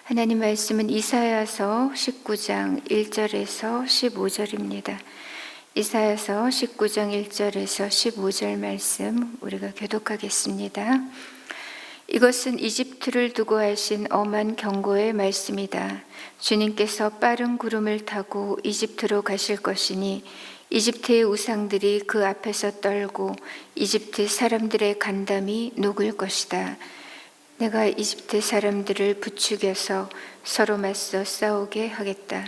하나님 말씀은 이사야서 19장 1절에서 15절입니다. 이사야서 19장 1절에서 15절 말씀 우리가 교독하겠습니다. 이것은 이집트를 두고 하신 엄한 경고의 말씀이다. 주님께서 빠른 구름을 타고 이집트로 가실 것이니 이집트의 우상들이 그 앞에서 떨고 이집트 사람들의 간담이 녹을 것이다. 내가 이집트 사람들을 부추겨서 서로 맞서 싸우게 하겠다.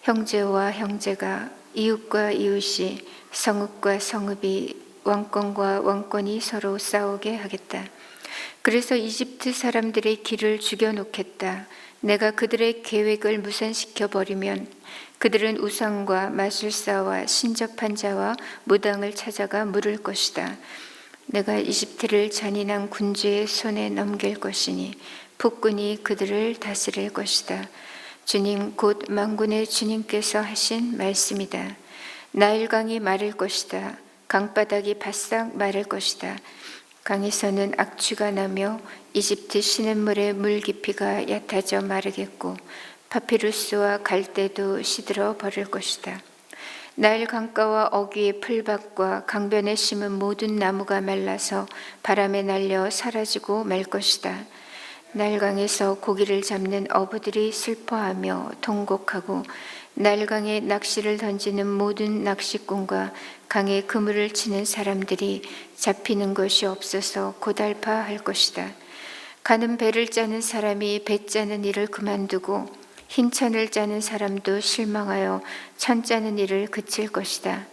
형제와 형제가, 이웃과 이웃이, 성읍과 성읍이, 왕권과 왕권이 서로 싸우게 하겠다. 그래서 이집트 사람들의 길을 죽여놓겠다. 내가 그들의 계획을 무산시켜 버리면 그들은 우상과 마술사와 신접한 자와 무당을 찾아가 물을 것이다. 내가 이집트를 잔인한 군주의 손에 넘길 것이니 폭군이 그들을 다스릴 것이다. 주님 곧 만군의 주님께서 하신 말씀이다. 나일강이 마를 것이다. 강바닥이 바싹 마를 것이다. 강에서는 악취가 나며 이집트 시냇물의 물 깊이가 얕아져 마르겠고 파피루스와 갈대도 시들어 버릴 것이다. 나일 강가와 어귀의 풀밭과 강변에 심은 모든 나무가 말라서 바람에 날려 사라지고 말 것이다. 나일강에서 고기를 잡는 어부들이 슬퍼하며 통곡하고 나일강에 낚시를 던지는 모든 낚시꾼과 강에 그물을 치는 사람들이 잡히는 것이 없어서 고달파할 것이다. 가는 배를 짜는 사람이 배 짜는 일을 그만두고 흰 천을 짜는 사람도 실망하여 천 짜는 일을 그칠 것이다.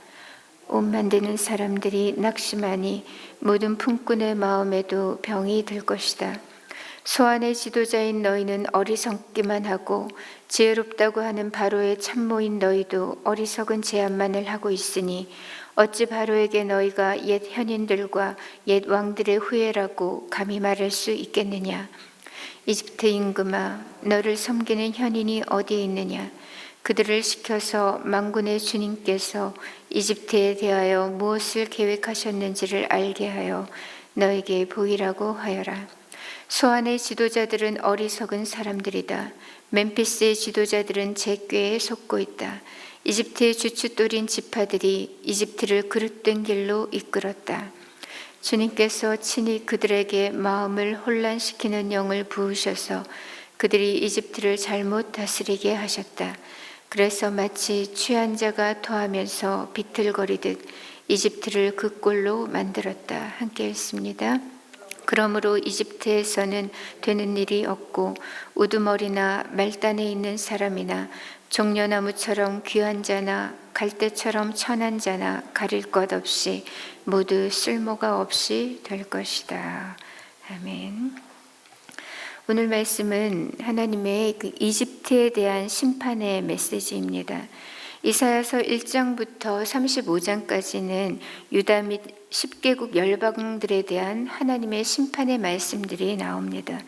옷 만드는 사람들이 낙심하니 모든 품꾼의 마음에도 병이 들 것이다. 소환의 지도자인 너희는 어리석기만 하고 지혜롭다고 하는 바로의 참모인 너희도 어리석은 제안만을 하고 있으니 어찌 바로에게 너희가 옛 현인들과 옛 왕들의 후예라고 감히 말할 수 있겠느냐. 이집트 임금아, 너를 섬기는 현인이 어디에 있느냐. 그들을 시켜서 만군의 주님께서 이집트에 대하여 무엇을 계획하셨는지를 알게 하여 너에게 보이라고 하여라. 소안의 지도자들은 어리석은 사람들이다. 멤피스의 지도자들은 제 꾀에 속고 있다. 이집트의 주춧돌인 지파들이 이집트를 그릇된 길로 이끌었다. 주님께서 친히 그들에게 마음을 혼란시키는 영을 부으셔서 그들이 이집트를 잘못 다스리게 하셨다. 그래서 마치 취한 자가 토하면서 비틀거리듯 이집트를 그 꼴로 만들었다. 함께 읽습니다. 그러므로 이집트에서는 되는 일이 없고 우두머리나 말단에 있는 사람이나 종려나무처럼 귀한 자나 갈대처럼 천한 자나 가릴 것 없이 모두 쓸모가 없이 될 것이다. 아멘. 오늘 말씀은 하나님의 그 이집트에 대한 심판의 메시지입니다. 이사야서 1장부터 35장까지는 유다 및 10개국 열방들에 대한 하나님의 심판의 말씀들이 나옵니다.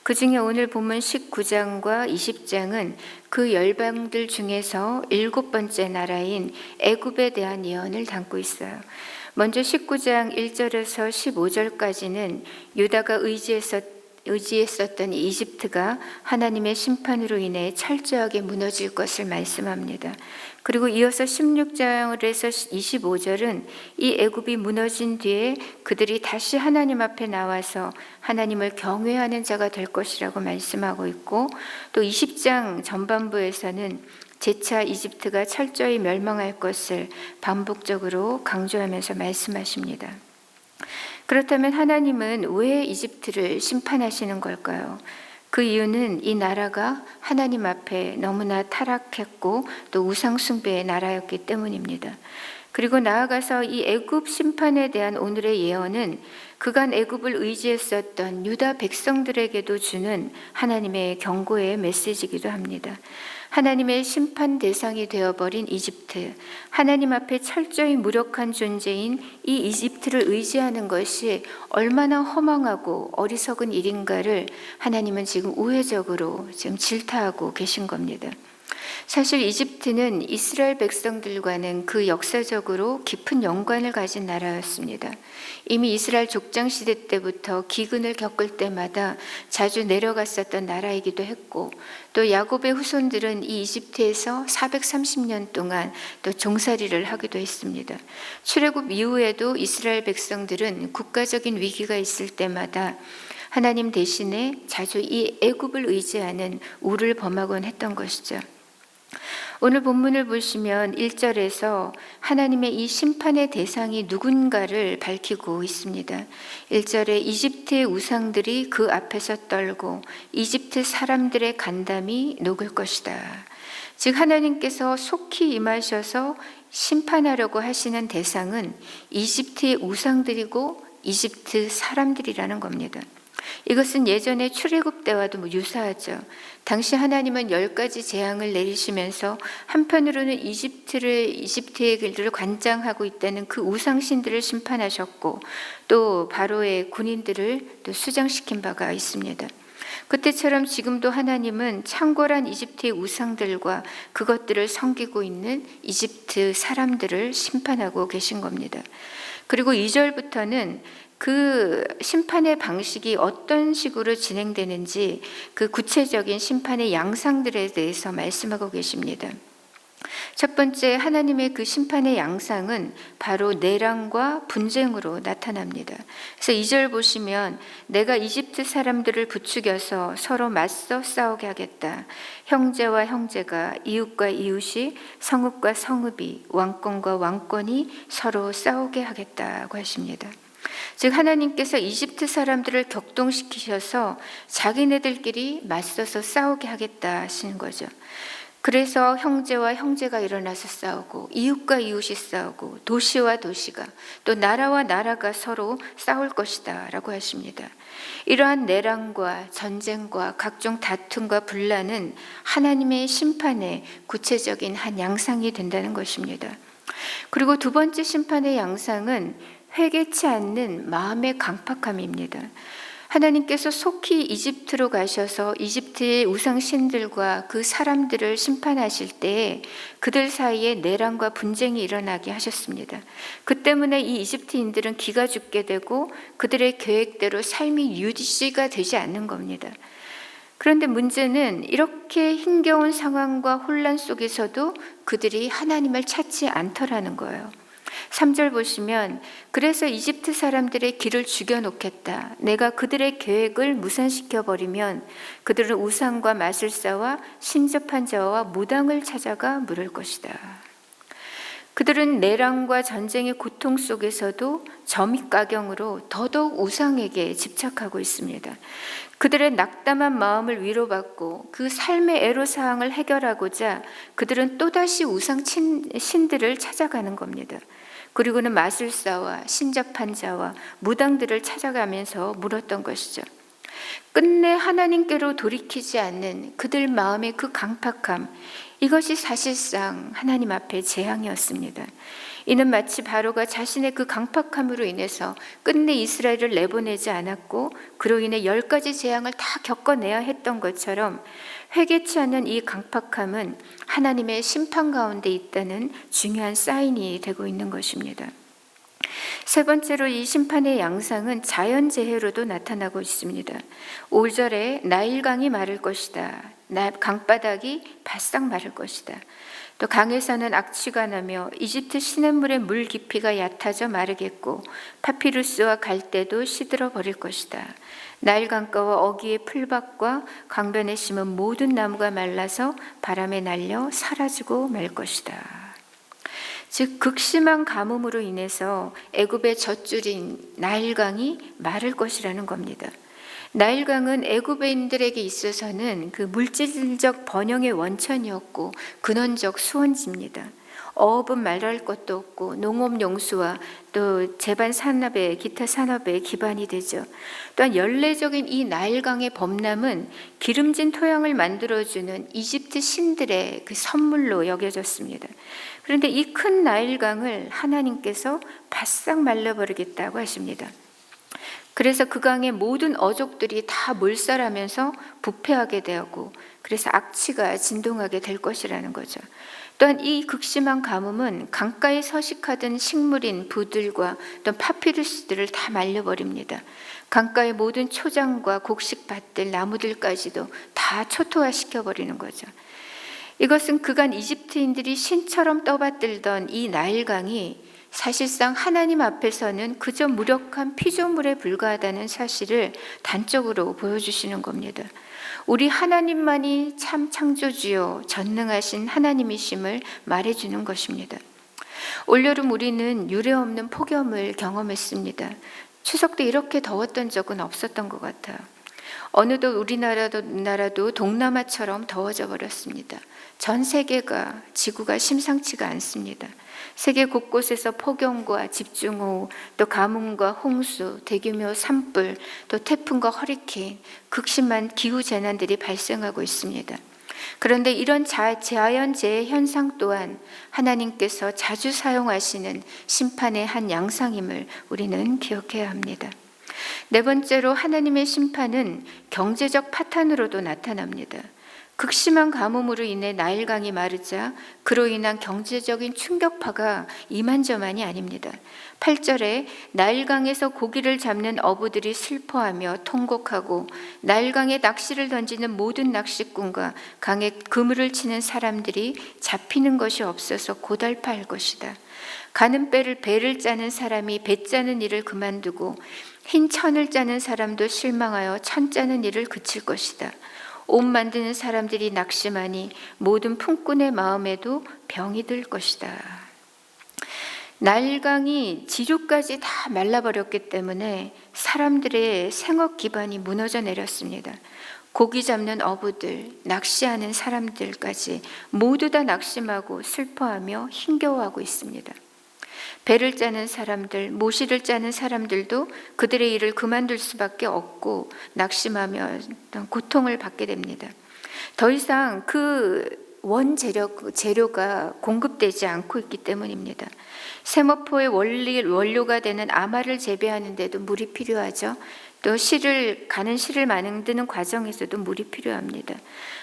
그 중에 오늘 본문 19장과 20장은 그 열방들 중에서 7번째 나라인 애굽에 대한 예언을 담고 있어요. 먼저 19장 1절에서 15절까지는 유다가 의지했었던 이집트가 하나님의 심판으로 인해 철저하게 무너질 것을 말씀합니다. 그리고 이어서 16절에서 25절은 이 애굽이 무너진 뒤에 그들이 다시 하나님 앞에 나와서 하나님을 경외하는 자가 될 것이라고 말씀하고 있고, 또 20장 전반부에서는 재차 이집트가 철저히 멸망할 것을 반복적으로 강조하면서 말씀하십니다. 그렇다면 하나님은 왜 이집트를 심판하시는 걸까요? 그 이유는 이 나라가 하나님 앞에 너무나 타락했고 또 우상숭배의 나라였기 때문입니다. 그리고 나아가서 이 애굽 심판에 대한 오늘의 예언은 그간 애굽을 의지했었던 유다 백성들에게도 주는 하나님의 경고의 메시지이기도 합니다. 하나님의 심판 대상이 되어버린 이집트, 하나님 앞에 철저히 무력한 존재인 이 이집트를 의지하는 것이 얼마나 허망하고 어리석은 일인가를 하나님은 지금 우회적으로 지금 질타하고 계신 겁니다. 사실 이집트는 이스라엘 백성들과는 그 역사적으로 깊은 연관을 가진 나라였습니다. 이미 이스라엘 족장 시대 때부터 기근을 겪을 때마다 자주 내려갔었던 나라이기도 했고, 또 야곱의 후손들은 이 이집트에서 430년 동안 또 종살이를 하기도 했습니다. 출애굽 이후에도 이스라엘 백성들은 국가적인 위기가 있을 때마다 하나님 대신에 자주 이 애굽을 의지하는 우를 범하곤 했던 것이죠. 오늘 본문을 보시면 1절에서 하나님의 이 심판의 대상이 누군가를 밝히고 있습니다. 1절에 이집트의 우상들이 그 앞에서 떨고 이집트 사람들의 간담이 녹을 것이다. 즉 하나님께서 속히 임하셔서 심판하려고 하시는 대상은 이집트의 우상들이고 이집트 사람들이라는 겁니다. 이것은 예전에 출애굽 때와도 유사하죠. 당시 하나님은 10가지 재앙을 내리시면서 한편으로는 이집트의 길들을 관장하고 있다는 그 우상신들을 심판하셨고, 또 바로의 군인들을 또 수장시킨 바가 있습니다. 그때처럼 지금도 하나님은 창궐한 이집트의 우상들과 그것들을 섬기고 있는 이집트 사람들을 심판하고 계신 겁니다. 그리고 2절부터는 그 심판의 방식이 어떤 식으로 진행되는지 그 구체적인 심판의 양상들에 대해서 말씀하고 계십니다. 첫 번째, 하나님의 그 심판의 양상은 바로 내랑과 분쟁으로 나타납니다. 그래서 2절 보시면 내가 이집트 사람들을 부추겨서 서로 맞서 싸우게 하겠다. 형제와 형제가, 이웃과 이웃이, 성읍과 성읍이, 왕권과 왕권이 서로 싸우게 하겠다고 하십니다. 즉 하나님께서 이집트 사람들을 격동시키셔서 자기네들끼리 맞서서 싸우게 하겠다 하시는 거죠. 그래서 형제와 형제가 일어나서 싸우고 이웃과 이웃이 싸우고 도시와 도시가 또 나라와 나라가 서로 싸울 것이다 라고 하십니다. 이러한 내랑과 전쟁과 각종 다툼과 분란은 하나님의 심판의 구체적인 한 양상이 된다는 것입니다. 그리고 두 번째 심판의 양상은 회개치 않는 마음의 강팍함입니다. 하나님께서 속히 이집트로 가셔서 이집트의 우상신들과 그 사람들을 심판하실 때 그들 사이에 내란과 분쟁이 일어나게 하셨습니다. 그 때문에 이 이집트인들은 기가 죽게 되고 그들의 계획대로 삶이 유지가 되지 않는 겁니다. 그런데 문제는 이렇게 힘겨운 상황과 혼란 속에서도 그들이 하나님을 찾지 않더라는 거예요. 3절 보시면 그래서 이집트 사람들의 길을 죽여놓겠다. 내가 그들의 계획을 무산시켜버리면 그들은 우상과 마술사와 신접한 자와 무당을 찾아가 물을 것이다. 그들은 내랑과 전쟁의 고통 속에서도 점입가경으로 더더욱 우상에게 집착하고 있습니다. 그들의 낙담한 마음을 위로받고 그 삶의 애로사항을 해결하고자 그들은 또다시 우상 신들을 찾아가는 겁니다. 그리고는 마술사와 신접한 자와 무당들을 찾아가면서 물었던 것이죠. 끝내 하나님께로 돌이키지 않는 그들 마음의 그 강팍함, 이것이 사실상 하나님 앞에 재앙이었습니다. 이는 마치 바로가 자신의 그 강팍함으로 인해서 끝내 이스라엘을 내보내지 않았고 그로 인해 10가지 재앙을 다 겪어내야 했던 것처럼 회개치 않는 이 강팍함은 하나님의 심판 가운데 있다는 중요한 사인이 되고 있는 것입니다. 세 번째로 이 심판의 양상은 자연재해로도 나타나고 있습니다. 5절에 나일강이 마를 것이다. 강바닥이 바싹 마를 것이다. 또 강에서는 악취가 나며 이집트 시냇물의 물 깊이가 얕아져 마르겠고 파피루스와 갈대도 시들어 버릴 것이다. 나일강가와 어귀의 풀밭과 강변에 심은 모든 나무가 말라서 바람에 날려 사라지고 말 것이다. 즉 극심한 가뭄으로 인해서 애굽의 젖줄인 나일강이 마를 것이라는 겁니다. 나일강은 애굽인들에게 있어서는 그 물질적 번영의 원천이었고 근원적 수원지입니다. 어업은 말할 것도 없고 농업 용수와 또 제반 산업의 기타 산업의 기반이 되죠. 또한 연례적인 이 나일강의 범람은 기름진 토양을 만들어주는 이집트 신들의 그 선물로 여겨졌습니다. 그런데 이 큰 나일강을 하나님께서 바싹 말려버리겠다고 하십니다. 그래서 그 강의 모든 어족들이 다 몰살하면서 부패하게 되고, 그래서 악취가 진동하게 될 것이라는 거죠. 또한 이 극심한 가뭄은 강가에 서식하던 식물인 부들과 또 파피루스들을 다 말려버립니다. 강가의 모든 초장과 곡식밭들, 나무들까지도 다 초토화시켜버리는 거죠. 이것은 그간 이집트인들이 신처럼 떠받들던 이 나일강이 사실상 하나님 앞에서는 그저 무력한 피조물에 불과하다는 사실을 단적으로 보여주시는 겁니다. 우리 하나님만이 참 창조주요 전능하신 하나님이심을 말해주는 것입니다. 올여름 우리는 유례없는 폭염을 경험했습니다. 추석 때 이렇게 더웠던 적은 없었던 것 같아요. 어느덧 우리나라도 동남아처럼 더워져 버렸습니다. 전 세계가, 지구가 심상치가 않습니다. 세계 곳곳에서 폭염과 집중호우, 또 가뭄과 홍수, 대규모 산불, 또 태풍과 허리케인, 극심한 기후재난들이 발생하고 있습니다. 그런데 이런 자연재해 현상 또한 하나님께서 자주 사용하시는 심판의 한 양상임을 우리는 기억해야 합니다. 네 번째로 하나님의 심판은 경제적 파탄으로도 나타납니다. 극심한 가뭄으로 인해 나일강이 마르자 그로 인한 경제적인 충격파가 이만저만이 아닙니다. 8절에 나일강에서 고기를 잡는 어부들이 슬퍼하며 통곡하고 나일강에 낚시를 던지는 모든 낚시꾼과 강에 그물을 치는 사람들이 잡히는 것이 없어서 고달파할 것이다. 가는 배를 짜는 사람이 배 짜는 일을 그만두고 흰 천을 짜는 사람도 실망하여 천 짜는 일을 그칠 것이다. 옷 만드는 사람들이 낙심하니 모든 품꾼의 마음에도 병이 들 것이다. 나일강이 지류까지 다 말라버렸기 때문에 사람들의 생업 기반이 무너져 내렸습니다. 고기 잡는 어부들, 낚시하는 사람들까지 모두 다 낙심하고 슬퍼하며 힘겨워하고 있습니다. 배를 짜는 사람들, 모시를 짜는 사람들도 그들의 일을 그만둘 수밖에 없고 낙심하며 고통을 받게 됩니다. 더 이상 그 재료가 공급되지 않고 있기 때문입니다. 세모포의 원료가 되는 아마를 재배하는데도 물이 필요하죠. 또 가는 실을 만드는 과정에서도 물이 필요합니다.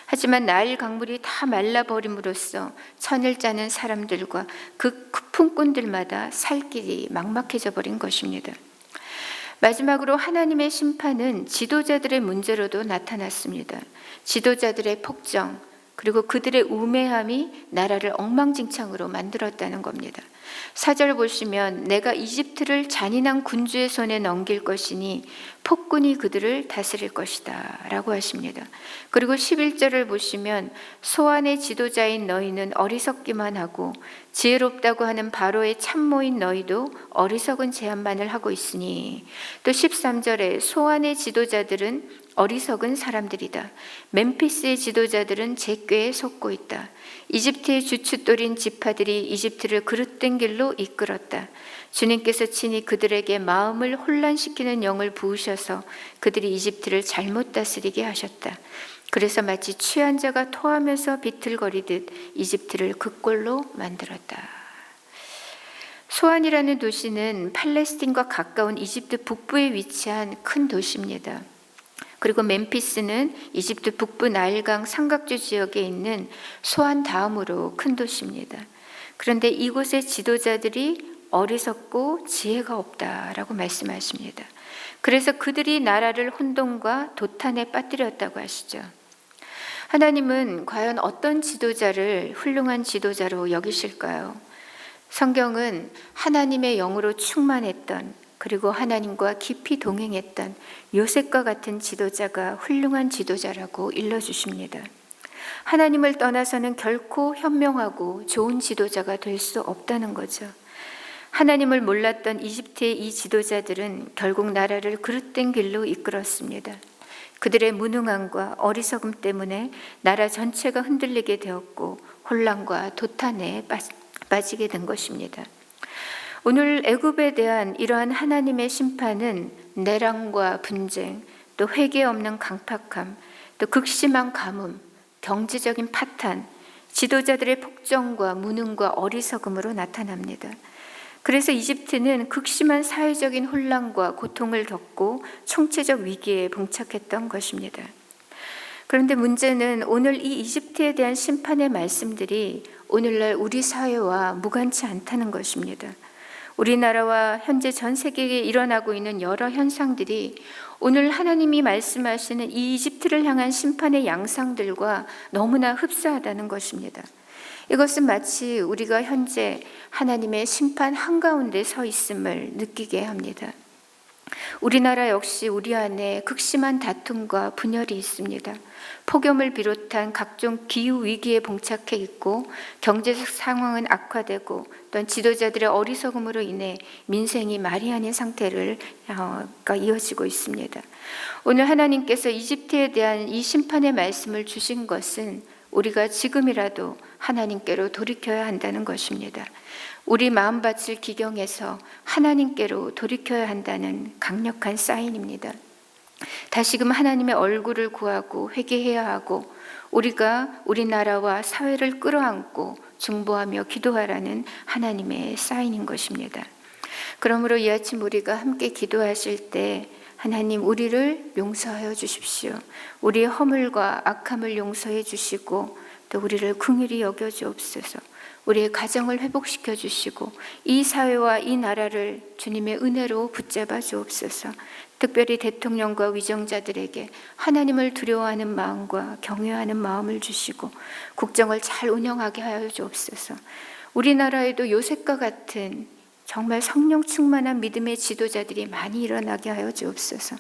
하지만 나일 강물이 다 말라버림으로써 천을 짜는 사람들과 그 품꾼들마다 살 길이 막막해져 버린 것입니다. 마지막으로 하나님의 심판은 지도자들의 문제로도 나타났습니다. 지도자들의 폭정, 그리고 그들의 우매함이 나라를 엉망진창으로 만들었다는 겁니다. 4절 보시면 내가 이집트를 잔인한 군주의 손에 넘길 것이니 폭군이 그들을 다스릴 것이다 라고 하십니다. 그리고 11절을 보시면 소안의 지도자인 너희는 어리석기만 하고 지혜롭다고 하는 바로의 참모인 너희도 어리석은 제안만을 하고 있으니, 또 13절에 소안의 지도자들은 어리석은 사람들이다. 멤피스의 지도자들은 제 꾀에 속고 있다. 이집트의 주춧돌인 지파들이 이집트를 그릇된 길로 이끌었다. 주님께서 친히 그들에게 마음을 혼란시키는 영을 부으셔서 그들이 이집트를 잘못 다스리게 하셨다. 그래서 마치 취한 자가 토하면서 비틀거리듯 이집트를 그 꼴로 만들었다. 소안이라는 도시는 팔레스틴과 가까운 이집트 북부에 위치한 큰 도시입니다. 그리고 멤피스는 이집트 북부 나일강 삼각주 지역에 있는 소안 다음으로 큰 도시입니다. 그런데 이곳의 지도자들이 어리석고 지혜가 없다라고 말씀하십니다. 그래서 그들이 나라를 혼돈과 도탄에 빠뜨렸다고 하시죠. 하나님은 과연 어떤 지도자를 훌륭한 지도자로 여기실까요? 성경은 하나님의 영으로 충만했던, 그리고 하나님과 깊이 동행했던 요셉과 같은 지도자가 훌륭한 지도자라고 일러주십니다. 하나님을 떠나서는 결코 현명하고 좋은 지도자가 될 수 없다는 거죠. 하나님을 몰랐던 이집트의 이 지도자들은 결국 나라를 그릇된 길로 이끌었습니다. 그들의 무능함과 어리석음 때문에 나라 전체가 흔들리게 되었고 혼란과 도탄에 빠지게 된 것입니다. 오늘 애굽에 대한 이러한 하나님의 심판은 내랑과 분쟁, 또 회개 없는 강팍함, 또 극심한 가뭄, 경제적인 파탄, 지도자들의 폭정과 무능과 어리석음으로 나타납니다. 그래서 이집트는 극심한 사회적인 혼란과 고통을 겪고 총체적 위기에 봉착했던 것입니다. 그런데 문제는 오늘 이 이집트에 대한 심판의 말씀들이 오늘날 우리 사회와 무관치 않다는 것입니다. 우리나라와 현재 전 세계에 일어나고 있는 여러 현상들이 오늘 하나님이 말씀하시는 이 이집트를 향한 심판의 양상들과 너무나 흡사하다는 것입니다. 이것은 마치 우리가 현재 하나님의 심판 한가운데 서 있음을 느끼게 합니다. 우리나라 역시 우리 안에 극심한 다툼과 분열이 있습니다. 폭염을 비롯한 각종 기후 위기에 봉착해 있고 경제적 상황은 악화되고 또한 지도자들의 어리석음으로 인해 민생이 말이 아닌 상태가 이어지고 있습니다. 오늘 하나님께서 이집트에 대한 이 심판의 말씀을 주신 것은 우리가 지금이라도 하나님께로 돌이켜야 한다는 것입니다. 우리 마음밭을 기경해서 하나님께로 돌이켜야 한다는 강력한 사인입니다. 다시금 하나님의 얼굴을 구하고 회개해야 하고 우리가 우리나라와 사회를 끌어안고 중보하며 기도하라는 하나님의 사인인 것입니다. 그러므로 이 아침 우리가 함께 기도하실 때 하나님 우리를 용서하여 주십시오. 우리의 허물과 악함을 용서해 주시고 또 우리를 긍휼히 여겨 주옵소서. 우리의 가정을 회복시켜 주시고 이 사회와 이 나라를 주님의 은혜로 붙잡아 주옵소서. 특별히 대통령과 위정자들에게 하나님을 두려워하는 마음과 경외하는 마음을 주시고 국정을 잘 운영하게 하여 주옵소서. 우리나라에도 요셉과 같은 정말 성령 충만한 믿음의 지도자들이 많이 일어나게 하여 주옵소서.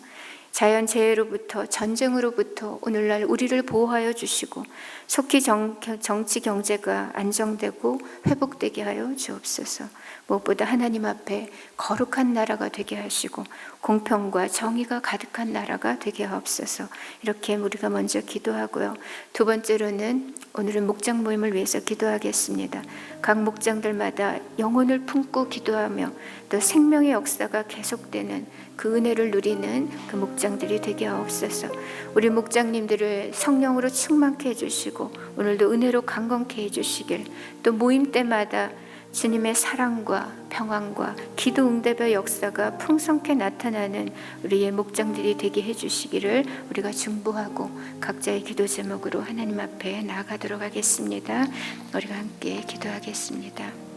자연재해로부터 전쟁으로부터 오늘날 우리를 보호하여 주시고 속히 정치 경제가 안정되고 회복되게 하여 주옵소서. 무엇보다 하나님 앞에 거룩한 나라가 되게 하시고 공평과 정의가 가득한 나라가 되게 하옵소서. 이렇게 우리가 먼저 기도하고요. 두 번째로는 오늘은 목장 모임을 위해서 기도하겠습니다. 각 목장들마다 영혼을 품고 기도하며 또 생명의 역사가 계속되는 그 은혜를 누리는 그 목장들이 되게 하옵소서. 우리 목장님들을 성령으로 충만케 해주시고 오늘도 은혜로 강건케 해주시길, 또 모임 때마다 주님의 사랑과 평안과 기도 응답의 역사가 풍성케 나타나는 우리의 목장들이 되게 해주시기를 우리가 중보하고 각자의 기도 제목으로 하나님 앞에 나아가도록 하겠습니다. 우리가 함께 기도하겠습니다.